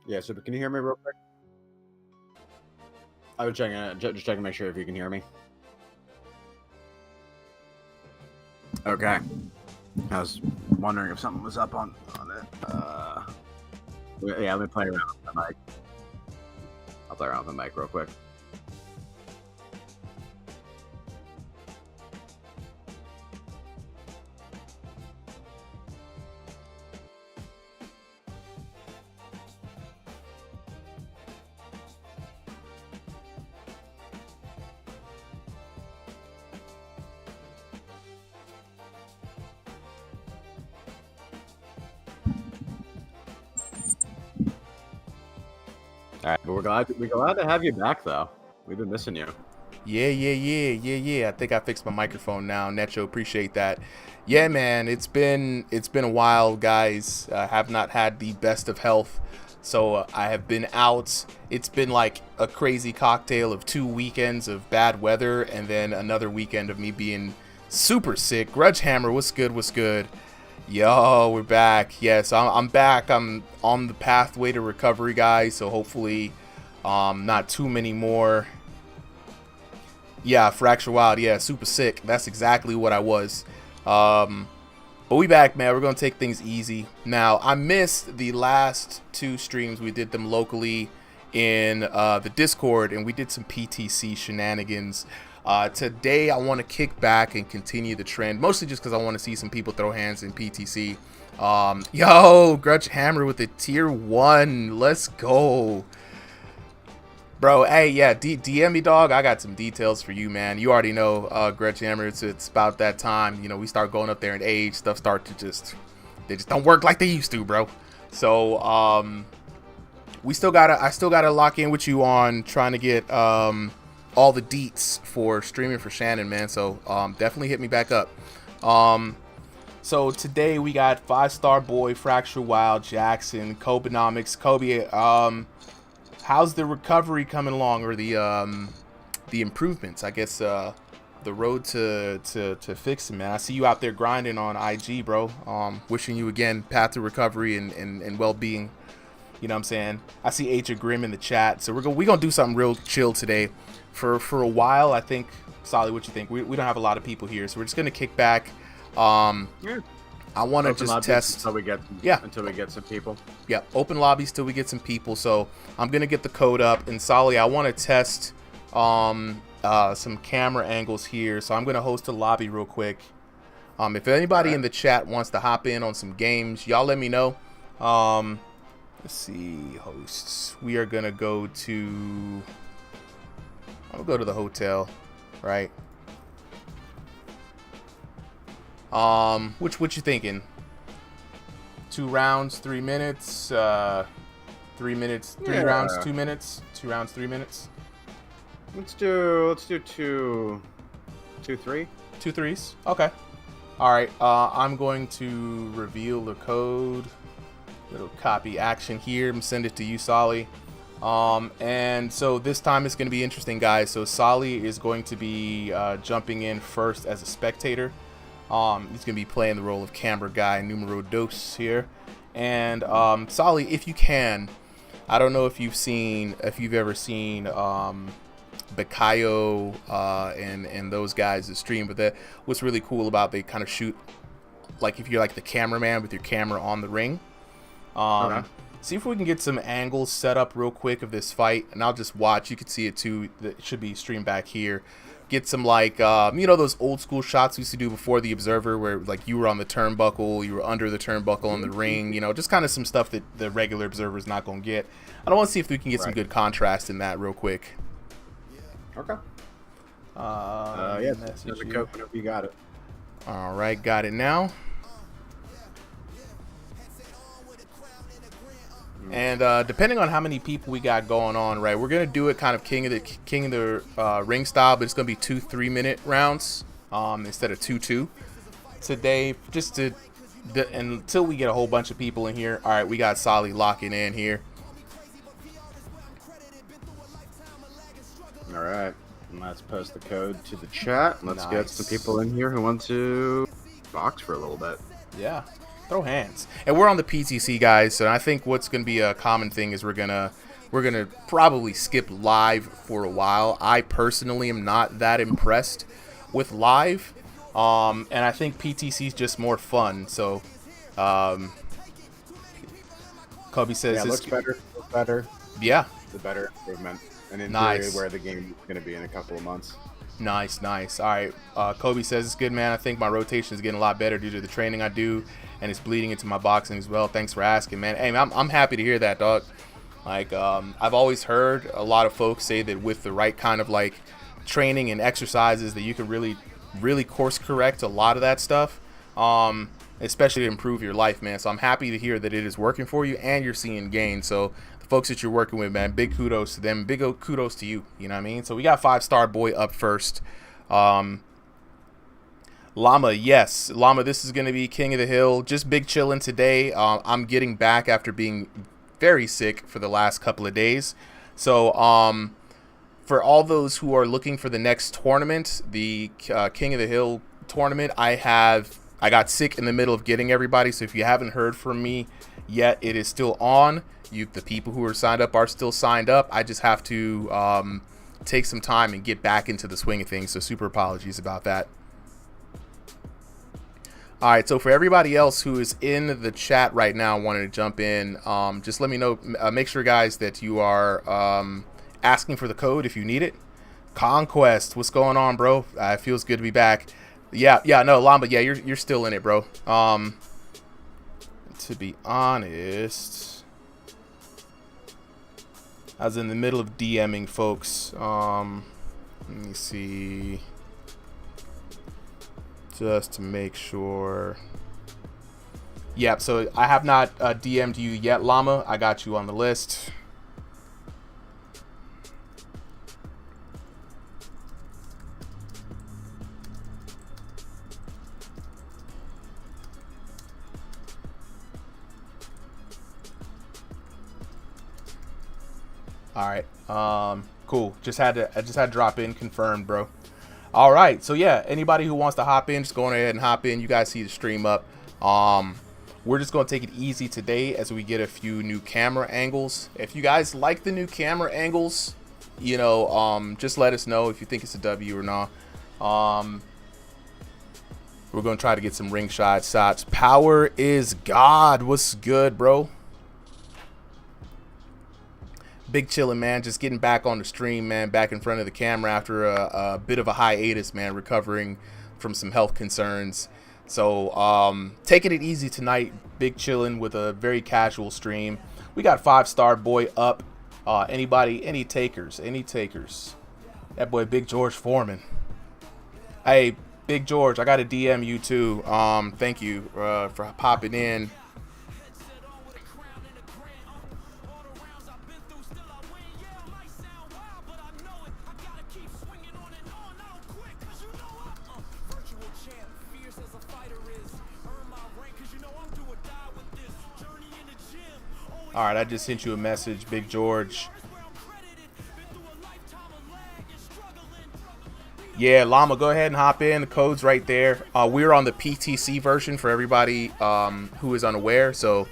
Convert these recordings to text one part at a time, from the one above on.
Yeah, so can you hear me real quick? I was checking, just checking to make sure if you can hear me. Okay. I was wondering if something was up on it. Yeah, let me play around with the mic. I'll play around with the mic real quick. All right, but we're glad to have you back though. We've been missing you. Yeah. I think I fixed my microphone now. Necho, appreciate that. Yeah, man, it's been a while, guys. I have not had the best of health, so I have been out. It's been like a crazy cocktail of 2 weekends of bad weather, and then another weekend of me being super sick. Grudge Hammer, what's good? What's good? Yo, we're back. Yes, I'm back. I'm on the pathway to recovery, guys. So hopefully, not too many more. Yeah, Fracture Wild. Yeah, super sick. That's exactly what I was. But we back, man. We're going to take things easy. Now, I missed the last 2 streams. We did them locally in the Discord, and we did some PTC shenanigans. Today, I want to kick back and continue the trend, mostly just because I want to see some people throw hands in PTC. Yo, Grudge Hammer with the tier 1. Let's go. Bro, hey, yeah, DM me, dog. I got some details for you, man. You already know, Grudge Hammer. It's about that time. You know, we start going up there in age. Stuff start to they just don't work like they used to, bro. So, I still gotta lock in with you on trying to get all the deets for streaming for Shannon, man. So, definitely hit me back up. So today we got 5-star boy, Fracture Wild, Jackson, Kobenomics, Kobe. How's the recovery coming along, or the improvements? I guess the road to fixing, man. I see you out there grinding on IG, bro. Wishing you again path to recovery and well-being. You know what I'm saying? I see H Grim in the chat, so we're gonna do something real chill today. For a while, I think. Solly, what you think? We don't have a lot of people here, so we're just gonna kick back. Yeah. I want to just test until we get some people. Yeah, open lobbies till we get some people. So I'm gonna get the code up, and Solly, I want to test some camera angles here. So I'm gonna host a lobby real quick. If anybody in the chat wants to hop in on some games, y'all let me know. Let's see, hosts. We are gonna go to. I'll go to the hotel, right? What you thinking? 2 rounds, 3 minutes. 3 minutes, 3 rounds, 2 minutes. 2 rounds, 3 minutes. Let's do 2, 3. 2 threes. Okay. All right. I'm going to reveal the code. Little copy action here. I'm send it to you, Solly. And so this time it's going to be interesting, guys. So Solly is going to be jumping in first as a spectator. He's going to be playing the role of camera guy numero dos here. And Solly, if you can, I don't know if you've ever seen Bakayo and those guys' stream, but what's really cool about they kind of shoot like if you're like the cameraman with your camera on the ring. Okay. See if we can get some angles set up real quick of this fight, and I'll just watch. You can see it too. That should be streamed back here. Get some like those old school shots we used to do before the Observer, where like you were on the turnbuckle, you were under the turnbuckle on the ring. Just kind of some stuff that the regular Observer is not going to get. I don't want to see if we can get some good contrast in that real quick. Okay. Yeah. Whenever you got it. All right, got it now. And depending on how many people we got going on, right, we're gonna do it kind of king of the ring style, but it's gonna be 2 3-minute rounds instead of 2 today, just until we get a whole bunch of people in here. All right, we got Solly locking in here. All right, let's post the code to the chat. Let's get some people in here who want to box for a little bit. Yeah. Throw hands. And we're on the PTC, guys, so I think what's going to be a common thing is we're gonna probably skip live for a while. I personally am not that impressed with live, and I think PTC is just more fun. So, Kobe says, yeah, it looks better. Looks better. Yeah, it's a better improvement, and in nice. theory, where the game is going to be in a couple of months. Nice. All right, Kobe says it's good, man. I think my rotation is getting a lot better due to the training I do, and it's bleeding into my boxing as well. Thanks for asking, man. Hey, I'm happy to hear that, dog. Like, I've always heard a lot of folks say that with the right kind of like training and exercises that you can really course correct a lot of that stuff, especially to improve your life, man. So I'm happy to hear that it is working for you and you're seeing gains. So the folks that you're working with, man, big kudos to them. Big kudos to you. You know what I mean? So we got 5-star boy up first. Llama, yes. Llama, this is going to be King of the Hill. Just big chilling today. I'm getting back after being very sick for the last couple of days. So for all those who are looking for the next tournament, the King of the Hill tournament, I got sick in the middle of getting everybody. So if you haven't heard from me yet, it is still on. The people who are signed up are still signed up. I just have to take some time and get back into the swing of things. So super apologies about that. All right, so for everybody else who is in the chat right now wanting to jump in, just let me know. Make sure, guys, that you are asking for the code if you need it. Conquest, what's going on, bro? It feels good to be back. Yeah, no, Lamba, yeah, you're still in it, bro. To be honest, I was in the middle of DMing folks. Let me see. Just to make sure. Yep, so I have not DM'd you yet, Llama. I got you on the list. All right. Cool. I just had to drop in, confirmed, bro. All right, so yeah, anybody who wants to hop in, just go on ahead and hop in. You guys see the stream up. We're just going to take it easy today as we get a few new camera angles. If you guys like the new camera angles, you know, just let us know if you think it's a W or not. We're going to try to get some ringside shots. Power is God. What's good, bro? Big chillin', man. Just getting back on the stream, man. Back in front of the camera after a bit of a hiatus, man. Recovering from some health concerns. So, taking it easy tonight. Big chillin' with a very casual stream. We got 5-star boy up. Anybody, any takers? That boy, Big George Foreman. Hey, Big George, I got to DM you too. Thank you for popping in. All right, I just sent you a message, Big George. Yeah, Llama, go ahead and hop in. The code's right there. We're on the PTC version for everybody who is unaware. So,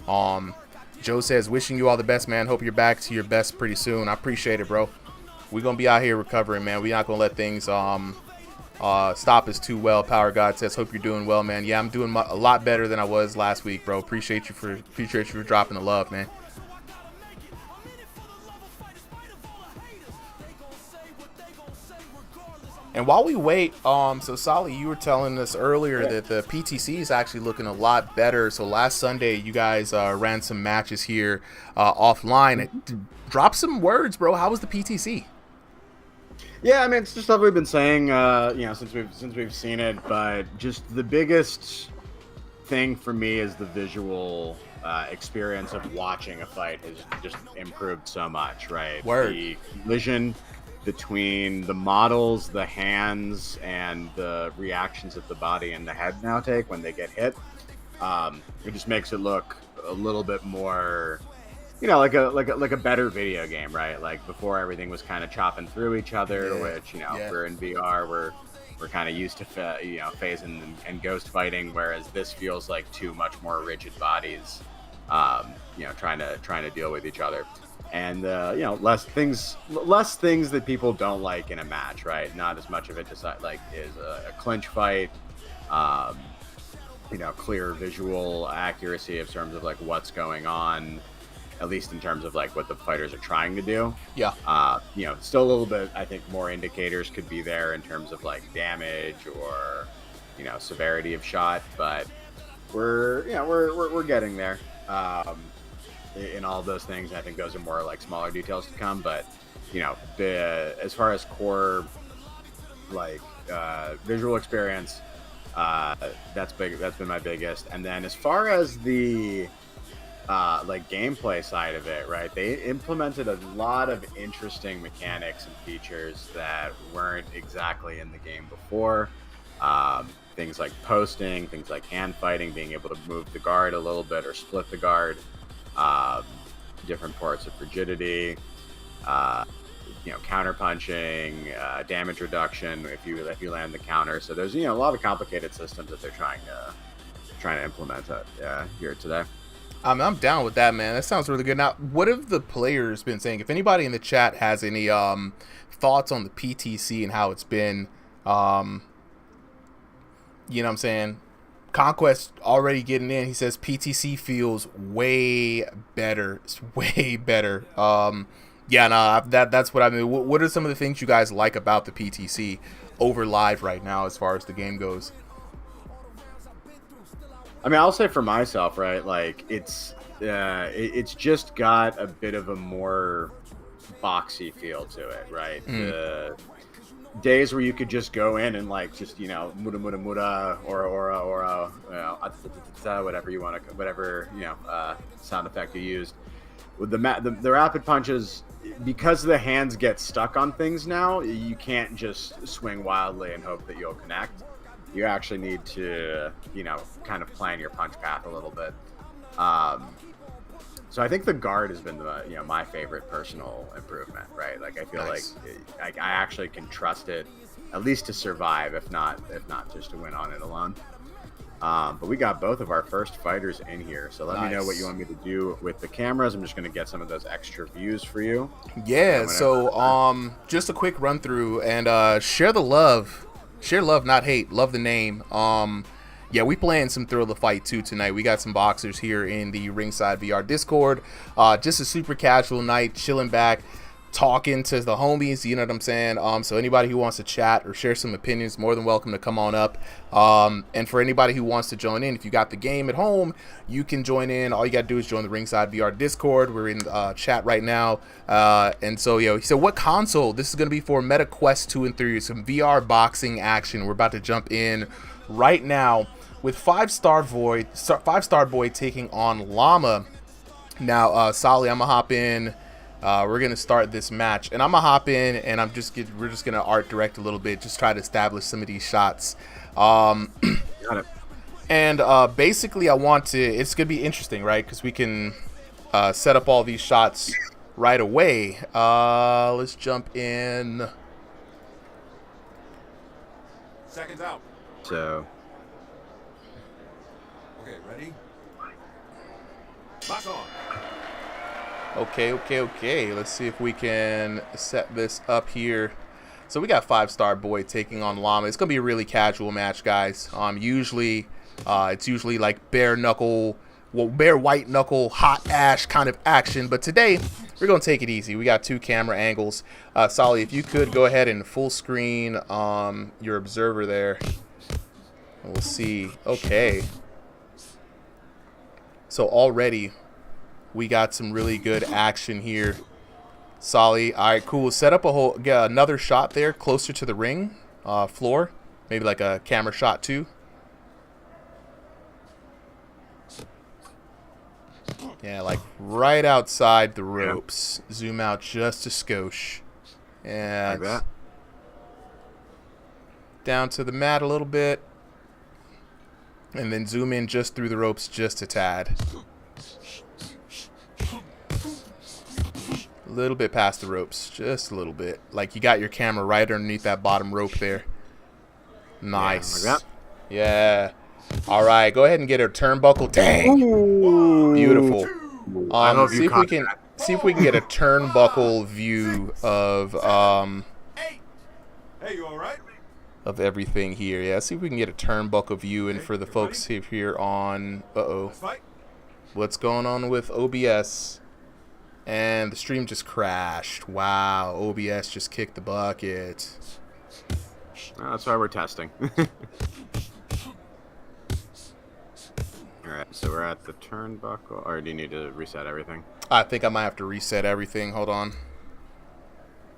Joe says, wishing you all the best, man. Hope you're back to your best pretty soon. I appreciate it, bro. We're going to be out here recovering, man. We're not going to let things stop us too well. Power God says, hope you're doing well, man. Yeah, I'm doing a lot better than I was last week, bro. Appreciate you for dropping the love, man. And while we wait, so Solly, you were telling us earlier that the PTC is actually looking a lot better. So last Sunday, you guys ran some matches here offline. Drop some words, bro. How was the PTC? Yeah, I mean, it's just stuff we've been saying, you know, since we've seen it. But just the biggest thing for me is the visual experience of watching a fight has just improved so much, right? Word. The collision between the models, the hands, and the reactions that the body and the head now take when they get hit, it just makes it look a little bit more, you know, like a better video game, right? Like before, everything was kind of chopping through each other, which, you know, if we're in VR, we're we're kind of used to phase and ghost fighting, whereas this feels like two much more rigid bodies, trying to deal with each other, and less things that people don't like in a match, right? Not as much of it like is a clinch fight. um, Clear visual accuracy in terms of like what's going on, at least in terms of like what the fighters are trying to do. Yeah. Still a little bit, I think more indicators could be there in terms of like damage or, severity of shot, but we're getting there. In all those things, I think those are more like smaller details to come, but as far as core like visual experience, that's big. That's been my biggest. And then as far as the like gameplay side of it, right? They implemented a lot of interesting mechanics and features that weren't exactly in the game before. Things like posting, things like hand fighting, being able to move the guard a little bit or split the guard, different parts of rigidity, counter punching, damage reduction if you land the counter. So there's a lot of complicated systems that they're trying to implement here today. I'm down with that, man. That sounds really good. Now, what have the players been saying? If anybody in the chat has any thoughts on the PTC and how it's been, you know what I'm saying? Conquest already getting in. He says PTC feels way better. It's way better. Yeah, no, that's what I mean. What are some of the things you guys like about the PTC over live right now as far as the game goes? I mean, I'll say for myself, right? Like it's just got a bit of a more boxy feel to it, right? The days where you could just go in and like just muda muda muda or whatever you want to, whatever sound effect you used with the rapid punches, because the hands get stuck on things now. You can't just swing wildly and hope that you'll connect. You actually need to kind of plan your punch path a little bit. So I think the guard has been the my favorite personal improvement, right? Like I feel Nice. like I actually can trust it at least to survive, if not just to win on it alone. But we got both of our first fighters in here, so let me know what you want me to do with the cameras. I'm just going to get some of those extra views for you. Yeah, so just a quick run through and share the love. Share love, not hate. Love the name. Yeah, we playing some Thrill of the Fight 2 tonight. We got some boxers here in the Ringside VR Discord. Just a super casual night, chilling back, talking to the homies, you know what I'm saying? So anybody who wants to chat or share some opinions, more than welcome to come on up. And for anybody who wants to join in, if you got the game at home, you can join in. All you got to do is join the Ringside VR Discord. We're in chat right now. And so, he said, what console? This is going to be for Meta Quest 2 and 3, some VR boxing action. We're about to jump in right now with Five Star Boy taking on Llama. Now, Sally, I'm going to hop in. We're gonna start this match, and I'm gonna hop in, and we're just gonna art direct a little bit, just try to establish some of these shots. Got it. And basically, it's gonna be interesting, right? Because we can set up all these shots right away. Let's jump in. Seconds out. So, Okay, ready? Lock on. Okay. Let's see if we can set this up here. So we got Five Star Boy taking on Llama. It's gonna be a really casual match, guys. Usually, it's usually like bare white knuckle, hot ash kind of action. But today, we're gonna take it easy. We got two camera angles. Solly, if you could go ahead and full screen your observer there. We'll see. Okay. So already, we got some really good action here. Solly, all right, cool. Set up another shot there closer to the ring floor. Maybe like a camera shot too. Yeah, like right outside the ropes. Zoom out just a skosh. And like that. Down to the mat a little bit. And then zoom in just through the ropes just a tad. A little bit past the ropes, just a little bit. Like you got your camera right underneath that bottom rope there. Nice. Yeah, like Yeah. All right, go ahead and get a turnbuckle. Dang. that. Beautiful. I hope you See if we caught can that. see if we can get a turnbuckle view of Hey, you all right? of everything here. Yeah, see if we can get a turnbuckle view, and for the folks here on Let's fight. what's going on with OBS? And the stream just crashed. Wow, OBS just kicked the bucket. Oh, that's why we're testing. All right, so we're at the turnbuckle. Or do you need to reset everything? I think I might have to reset everything. Hold on.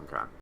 Okay.